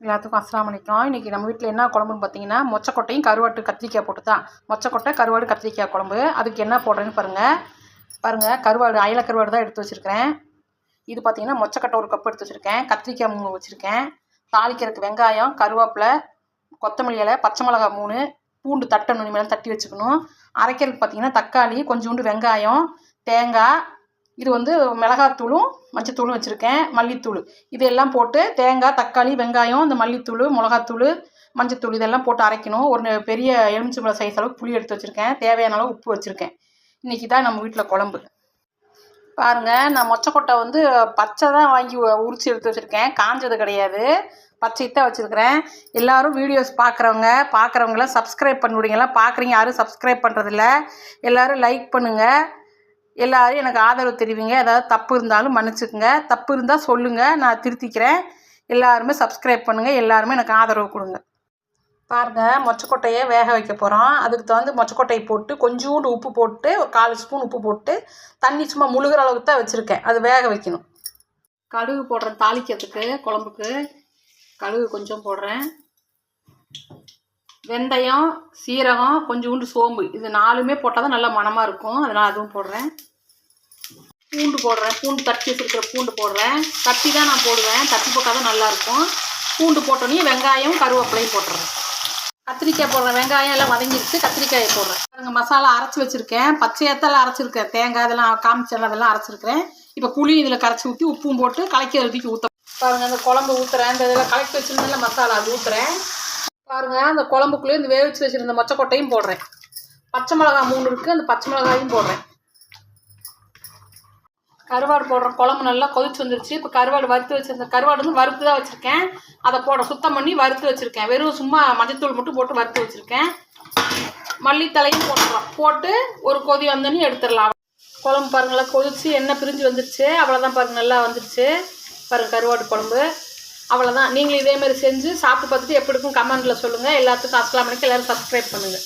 எல்லாத்துக்கும் அஸ்ஸலாமு அலைக்கும். இன்றைக்கி நம்ம வீட்டில் என்ன குழம்புன்னு பார்த்தீங்கன்னா, மொச்சக்கொட்டையும் கருவாட்டு கத்திரிக்காய் போட்டு தான். மொச்சக்கொட்டை கருவாடு கத்திரிக்காய் குழம்பு. அதுக்கு என்ன போடுறேன்னு பாருங்கள். கருவாடு அயல கருவாடு தான் எடுத்து வச்சுருக்கிறேன். இது பார்த்தீங்கன்னா மொச்சக்கொட்டை 1 கப் எடுத்து வச்சுருக்கேன். கத்திரிக்காய் 3 வச்சுருக்கேன். தாளிக்கிறதுக்கு வெங்காயம், கருவேப்பிலை, கொத்தமல்லி இலை, பச்சை மிளகா 3, பூண்டு தட்டணும், இனிமேல் தட்டி வச்சுக்கணும். அரைக்கிறதுக்கு பார்த்தீங்கன்னா தக்காளி, கொஞ்சோண்டு வெங்காயம், தேங்காய், இது வந்து மிளகாத்தூளும் மஞ்சத்தூளும் வச்சுருக்கேன், மல்லித்தூள். இதெல்லாம் போட்டு தேங்காய், தக்காளி, வெங்காயம், இந்த மல்லித்தூள், மிளகாத்தூள், மஞ்சத்தூள் இதெல்லாம் போட்டு அரைக்கணும். ஒரு பெரிய எலுமிச்சம்பழம் சைஸ் அளவுக்கு புளி எடுத்து வச்சுருக்கேன். தேவையான அளவு உப்பு வச்சுருக்கேன். இன்றைக்கி தான் நம்ம வீட்டில் குழம்பு. பாருங்கள், நான் மொச்சக்கொட்டை வந்து பச்சை தான் வாங்கி உரித்து எடுத்து வச்சுருக்கேன், காஞ்சது கிடையாது. பச்சைத்தான் வச்சுருக்கிறேன். எல்லோரும் வீடியோஸ் பார்க்குறவங்களாம் சப்ஸ்கிரைப் பண்ணிவிடுங்கலாம். பார்க்குறீங்க, யாரும் சப்ஸ்கிரைப் பண்ணுறதில்ல. எல்லோரும் லைக் பண்ணுங்கள். எல்லோரும் எனக்கு ஆதரவு தெரிவிங்க. ஏதாவது தப்பு இருந்தாலும் மன்னிச்சுக்குங்க. தப்பு இருந்தால் சொல்லுங்கள், நான் திருத்திக்கிறேன். எல்லாருமே சப்ஸ்கிரைப் பண்ணுங்கள். எல்லாருமே எனக்கு ஆதரவு கொடுங்க. பாருங்கள், மொச்சக்கொட்டையை வேக வைக்க போகிறோம். அதுக்கு தகுந்த மொச்சக்கொட்டையை போட்டு கொஞ்சோண்டு உப்பு போட்டு ஒரு 1/4 ஸ்பூன் உப்பு போட்டு தண்ணி சும்மா முழுகிற அளவுக்கு தான் வச்சுருக்கேன். அது வேக வைக்கணும். கடுகு போடுறேன் தாளிக்கிறதுக்கு. குழம்புக்கு கடுகு கொஞ்சம் போடுறேன். வெந்தயம், சீரகம், கொஞ்சோண்டு சோம்பு, இது 4மே போட்டால் தான் நல்லா மணமாக இருக்கும். அதனால் அதுவும் போடுறேன். பூண்டு போடுறேன். பூண்டு தட்டி வச்சுருக்கிற பூண்டு போடுறேன். தட்டி தான் நான் போடுவேன், தட்டி போட்டால் தான் நல்லாயிருக்கும். பூண்டு போட்டோன்னே வெங்காயம், கருவேப்பிலையும் போட்டுறேன். கத்திரிக்காய் போடுறேன். வெங்காயம் எல்லாம் வதங்கிடுச்சு. கத்திரிக்காயை போடுறேன். பாருங்கள், மசாலா அரைச்சி வச்சுருக்கேன். பச்சையத்தெல்லாம் அரைச்சிருக்கேன். தேங்காய் இதெல்லாம் காமிச்செல்லாம் அதெல்லாம் அரைச்சிருக்கிறேன். இப்போ புளி இதில் கரைச்சி ஊற்றி உப்பும் போட்டு கலக்கி தூக்கி ஊற்ற பாருங்கள். அந்த குழம்பு ஊற்றுறேன். இந்த இதில் கலக்கி வச்சுருந்தேன்ல மசாலா, அது ஊற்றுறேன். பாருங்கள், அந்த குழம்புக்குள்ளே இந்த வேவிச்சு வச்சுருந்த மொச்சக்கொட்டையும் போடுறேன். பச்சை மிளகா 3 இருக்குது, அந்த பச்சை மிளகாயும் போடுறேன். கருவாடு போடுறேன். குழம்பு நல்லா கொதிச்சு வந்துருச்சு. இப்போ கருவாடு வறுத்து வச்சுருந்தேன். கருவாடு வந்து வறுத்து தான் வச்சுருக்கேன். அதை சுத்தம் பண்ணி வறுத்து வச்சுருக்கேன். வெறும் சும்மா மஞ்சத்தூள் மட்டும் போட்டு வறுத்து வச்சுருக்கேன். மல்லித்தலையும் போட்டுடலாம். போட்டு ஒரு கொதி வந்தோன்னே எடுத்துடலாம். குழம்பு பாருங்களேன், கொதிச்சு எண்ணெய் பிரிஞ்சு வந்துருச்சு. அவ்வளோதான் பாருங்கள், நல்லா வந்துருச்சு பாருங்கள் கருவாடு குழம்பு. அவ்வளோதான். நீங்களும் இதேமாதிரி செஞ்சு சாப்பிட்டு பார்த்துட்டு எப்படி இருக்கும் கமெண்ட்டில் சொல்லுங்கள். எல்லாத்துக்கும் அஸ்ஸலாமு அலைக்கும். எல்லோரும் சப்ஸ்கிரைப் பண்ணுங்கள்.